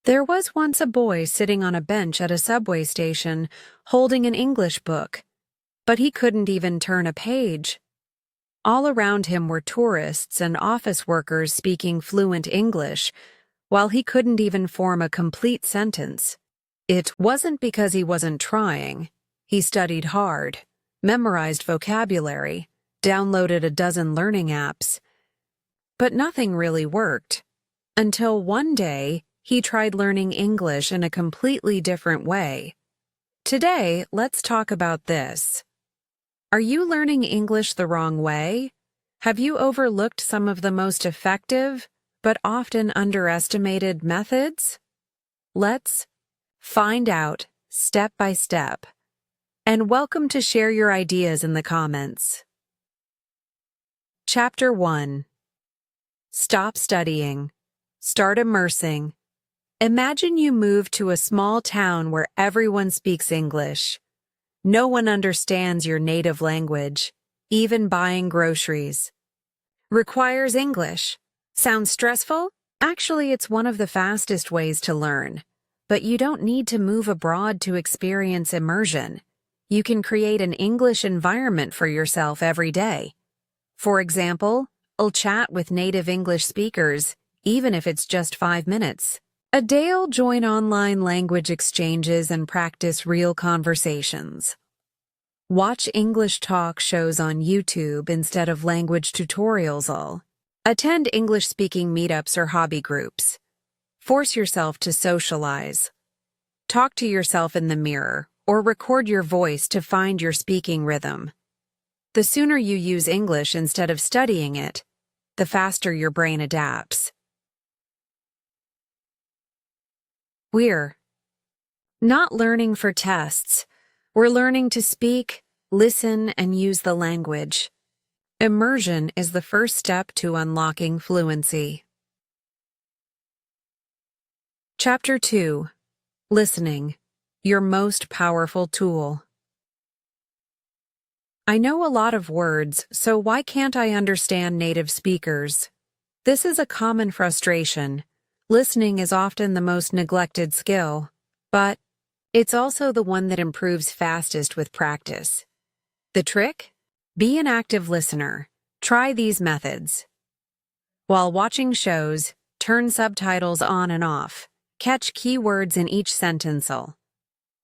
There was once a boy sitting on a bench at a subway station, holding an English book, but he couldn't even turn a page. All around him were tourists and office workers speaking fluent English, while he couldn't even form a complete sentence. It wasn't because he wasn't trying. He studied hard, memorized vocabulary, downloaded a dozen learning apps. But nothing really worked. Until one day, he tried learning English in a completely different way. Today, let's talk about this. Are you learning English the wrong way? Have you overlooked some of the most effective, but often underestimated methods? Let's find out step by step. And welcome to share your ideas in the comments. Chapter 1. Stop studying. Start immersing. Imagine you move to a small town where everyone speaks English. No one understands your native language, even buying groceries. Requires English. Sounds stressful? Actually, it's one of the fastest ways to learn. But you don't need to move abroad to experience immersion. You can create an English environment for yourself every day. For example, I'll chat with native English speakers, even if it's just 5 minutes. A day I'll join online language exchanges and practice real conversations. Watch English talk shows on YouTube instead of language tutorials. I'll attend English-speaking meetups or hobby groups. Force yourself to socialize. Talk to yourself in the mirror or record your voice to find your speaking rhythm. The sooner you use English instead of studying it, the faster your brain adapts. We're not learning for tests. We're learning to speak, listen, and use the language. Immersion is the first step to unlocking fluency. Chapter 2. Listening, your most powerful tool. I know a lot of words, so why can't I understand native speakers? This is a common frustration. Listening is often the most neglected skill, but it's also the one that improves fastest with practice. The trick? Be an active listener. Try these methods. While watching shows, turn subtitles on and off. Catch keywords in each sentence.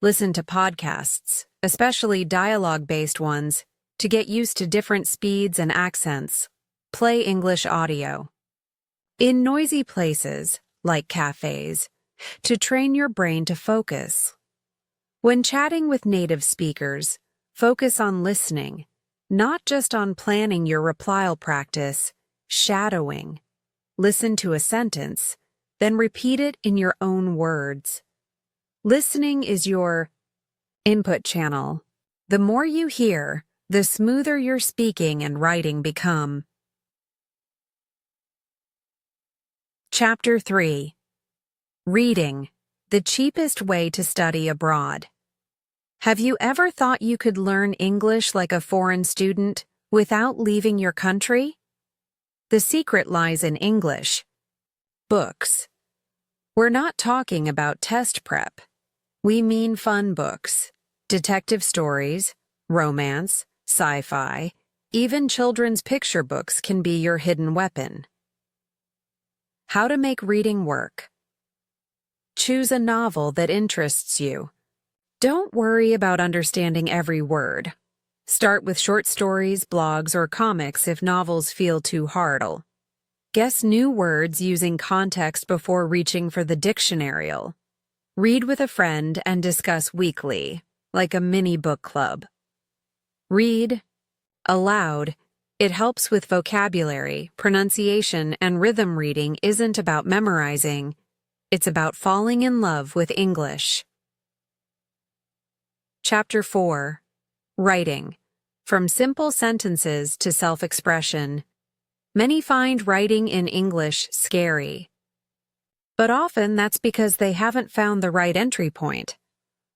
Listen to podcasts, especially dialogue-based ones, to get used to different speeds and accents. Play English audio. In noisy places, like cafes, to train your brain to focus. When chatting with native speakers, focus on listening, not just on planning your reply practice, shadowing. Listen to a sentence, then repeat it in your own words. Listening is your input channel. The more you hear, the smoother your speaking and writing become. Chapter 3. Reading, the cheapest way to study abroad. Have you ever thought you could learn English like a foreign student without leaving your country? The secret lies in English. Books. We're not talking about test prep. We mean fun books, detective stories, romance, sci-fi, even children's picture books can be your hidden weapon. How to make reading work. Choose a novel that interests you. Don't worry about understanding every word. Start with short stories, blogs, or comics if novels feel too hard. Guess new words using context before reaching for the dictionary. Read with a friend and discuss weekly, like a mini book club. Read aloud. It helps with vocabulary, pronunciation, and rhythm. Reading isn't about memorizing. It's about falling in love with English. Chapter 4. Writing. From simple sentences to self-expression. Many find writing in English scary. But often that's because they haven't found the right entry point.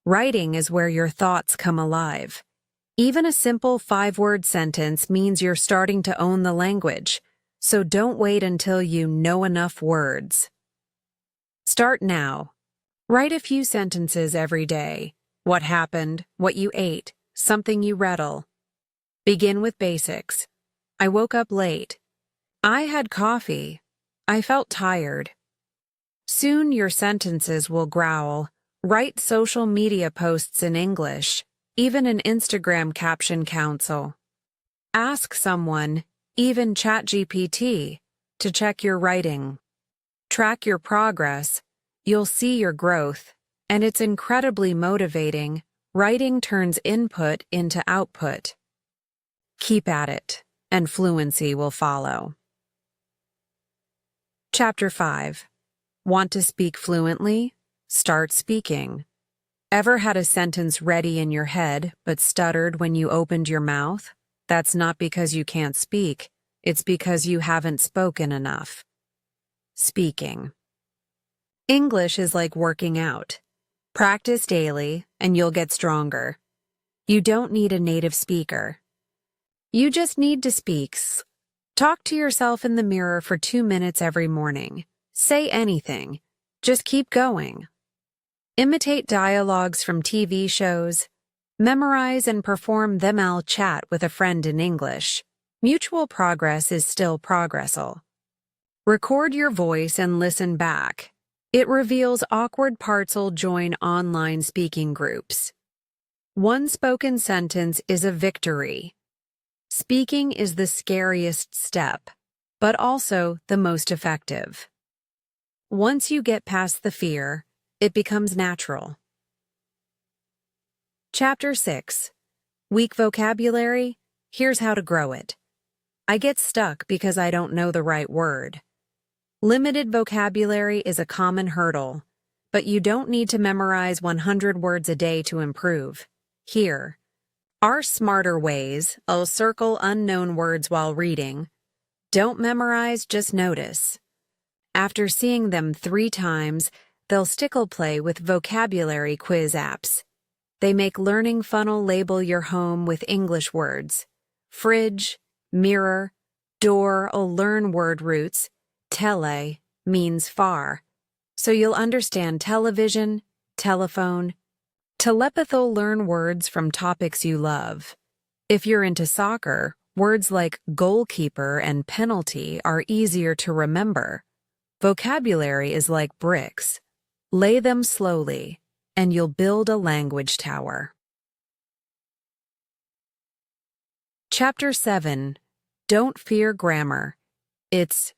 Writing is where your thoughts come alive. Even a simple 5-word sentence means you're starting to own the language, so don't wait until you know enough words. Start now. Write a few sentences every day. What happened, what you ate, something you read. Begin with basics. I woke up late. I had coffee. I felt tired. Soon your sentences will growl. Write social media posts in English. Even an Instagram caption counts. Ask someone, even ChatGPT, to check your writing. Track your progress. You'll see your growth, and it's incredibly motivating. Writing turns input into output. Keep at it, and fluency will follow. Chapter 5. Want to speak fluently? Start speaking. Ever had a sentence ready in your head but stuttered when you opened your mouth? That's not because you can't speak, it's because you haven't spoken enough. Speaking. English is like working out. Practice daily, and you'll get stronger. You don't need a native speaker. You just need to speak. Talk to yourself in the mirror for 2 minutes every morning. Say anything. Just keep going. Imitate dialogues from TV shows. Memorize and perform them. I'll chat with a friend in English. Mutual progress is still progressal. Record your voice and listen back. It reveals awkward parts. Join online speaking groups. One spoken sentence is a victory. Speaking is the scariest step, but also the most effective. Once you get past the fear, it becomes natural. Chapter 6. Weak vocabulary? Here's how to grow it. I get stuck because I don't know the right word. Limited vocabulary is a common hurdle, but you don't need to memorize 100 words a day to improve. Here are smarter ways. I'll circle unknown words while reading. Don't memorize, just notice. After seeing them 3 times, they'll stickle play with vocabulary quiz apps. They make learning fun. Label your home with English words. Fridge, mirror, door. Learn word roots. Tele means far, so you'll understand television, telephone. Telepatho. Learn words from topics you love. If you're into soccer, words like goalkeeper and penalty are easier to remember. Vocabulary is like bricks. Lay them slowly, and you'll build a language tower. Chapter 7. Don't fear grammar. It's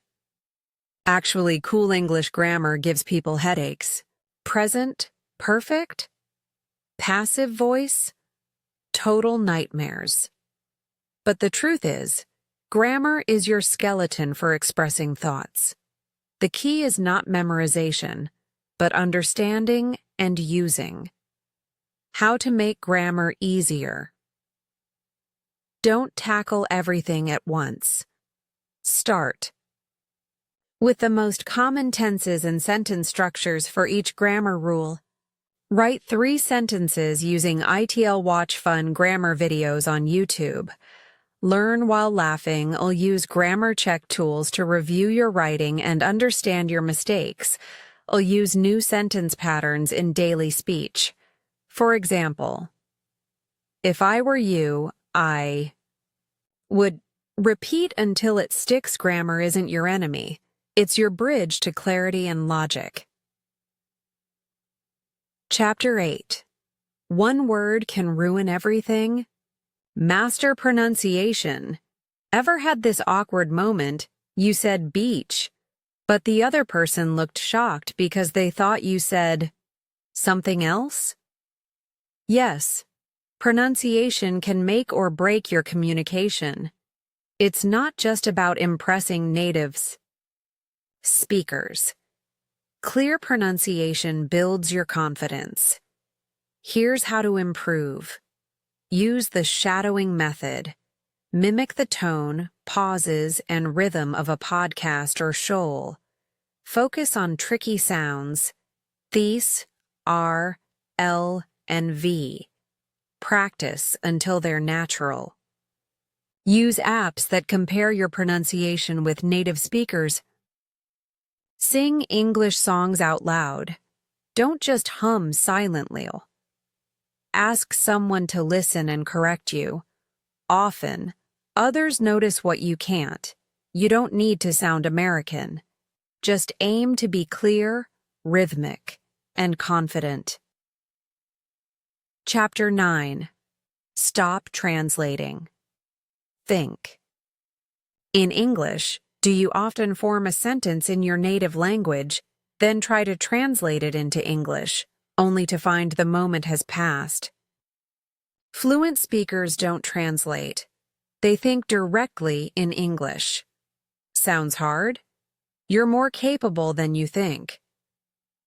actually cool. English grammar gives people headaches. Present, perfect, passive voice, total nightmares. But the truth is, grammar is your skeleton for expressing thoughts. The key is not memorization, but understanding and using. How to make grammar easier. Don't tackle everything at once. Start with the most common tenses and sentence structures for each grammar rule. Write 3 sentences using ITL Watch Fun grammar videos on YouTube. Learn while laughing. I'll use grammar check tools to review your writing and understand your mistakes. I'll use new sentence patterns in daily speech. For example, if I were you, I would repeat until it sticks. Grammar isn't your enemy. It's your bridge to clarity and logic. Chapter 8. One word can ruin everything. Master pronunciation. Ever had this awkward moment? You said beach, but the other person looked shocked because they thought you said something else? Yes, pronunciation can make or break your communication. It's not just about impressing native speakers. Clear pronunciation builds your confidence. Here's how to improve. Use the shadowing method. Mimic the tone, pauses, and rhythm of a podcast or shoal. Focus on tricky sounds. Thes, R, L, and V. Practice until they're natural. Use apps that compare your pronunciation with native speakers. Sing English songs out loud. Don't just hum silently. Ask someone to listen and correct you. Often, others notice what you can't. You don't need to sound American. Just aim to be clear, rhythmic, and confident. Chapter 9. Stop translating. Think. In English, do you often form a sentence in your native language, then try to translate it into English, only to find the moment has passed? Fluent speakers don't translate. They think directly in English. Sounds hard? You're more capable than you think.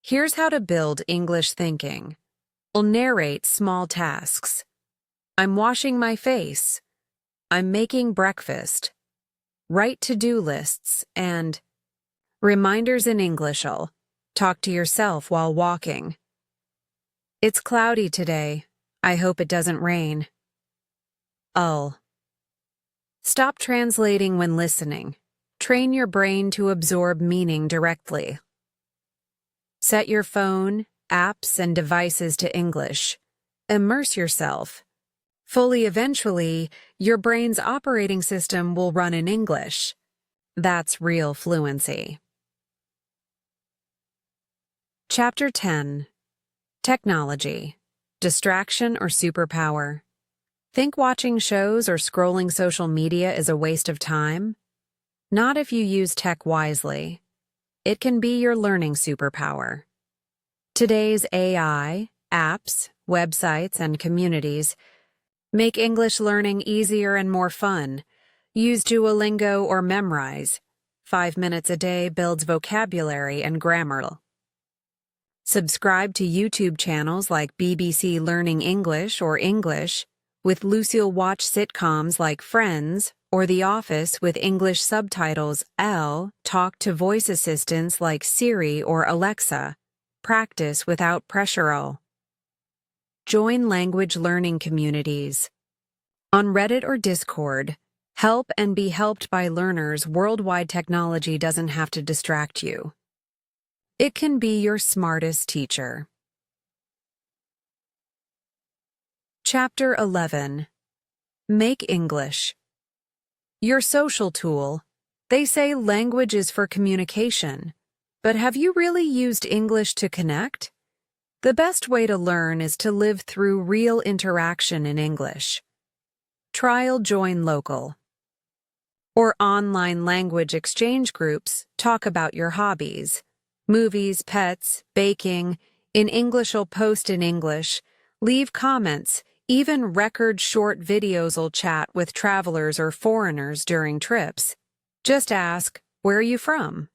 Here's how to build English thinking. I'll narrate small tasks. I'm washing my face. I'm making breakfast. Write to-do lists and reminders in English. I'll talk to yourself while walking. It's cloudy today. I hope it doesn't rain. Stop translating when listening. Train your brain to absorb meaning directly. Set your phone, apps, and devices to English. Immerse yourself. Fully eventually, your brain's operating system will run in English. That's real fluency. Chapter 10. Technology. Distraction or superpower? Think watching shows or scrolling social media is a waste of time? Not if you use tech wisely. It can be your learning superpower. Today's AI, apps, websites, and communities make English learning easier and more fun. Use Duolingo or Memrise. 5 minutes a day builds vocabulary and grammar. Subscribe to YouTube channels like BBC Learning English or English, with Lucille watch sitcoms like Friends or The Office with English subtitles. Talk to voice assistants like Siri or Alexa. Practice without pressure. Join language learning communities. On Reddit or Discord, help and be helped by learners. Worldwide technology doesn't have to distract you. It can be your smartest teacher. Chapter 11. Make English. Your social tool. They say language is for communication, but have you really used English to connect? The best way to learn is to live through real interaction in English. Trial Join Local. Or online language exchange groups. Talk about your hobbies. Movies, pets, baking. In English, you'll post in English. Leave comments. Even record short videos. Will chat with travelers or foreigners during trips. Just ask, where are you from?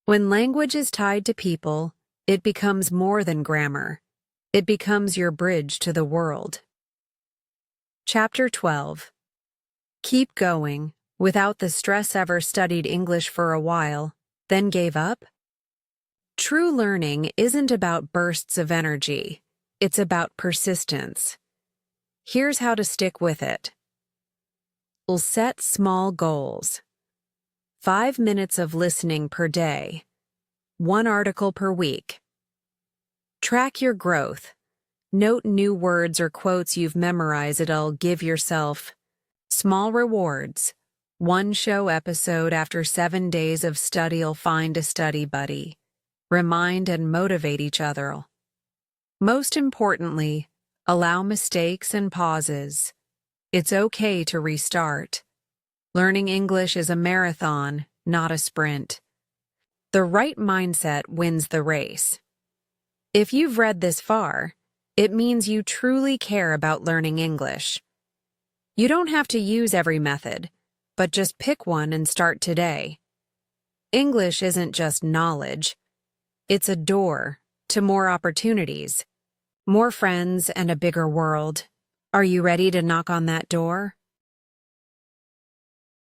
When language is tied to people, it becomes more than grammar. It becomes your bridge to the world. Chapter 12. Keep going. Without the stress. Ever studied English for a while, then gave up? True learning isn't about bursts of energy. It's about persistence. Here's how to stick with it. We'll set small goals. 5 minutes of listening per day. 1 article per week. Track your growth. Note new words or quotes you've memorized. It'll give yourself small rewards. 1 show episode after 7 days of study. You'll find a study buddy. Remind and motivate each other. Most importantly, allow mistakes and pauses. It's okay to restart. Learning English is a marathon, not a sprint. The right mindset wins the race. If you've read this far, it means you truly care about learning English. You don't have to use every method, but just pick one and start today. English isn't just knowledge. It's a door to more opportunities, more friends, and a bigger world. Are you ready to knock on that door?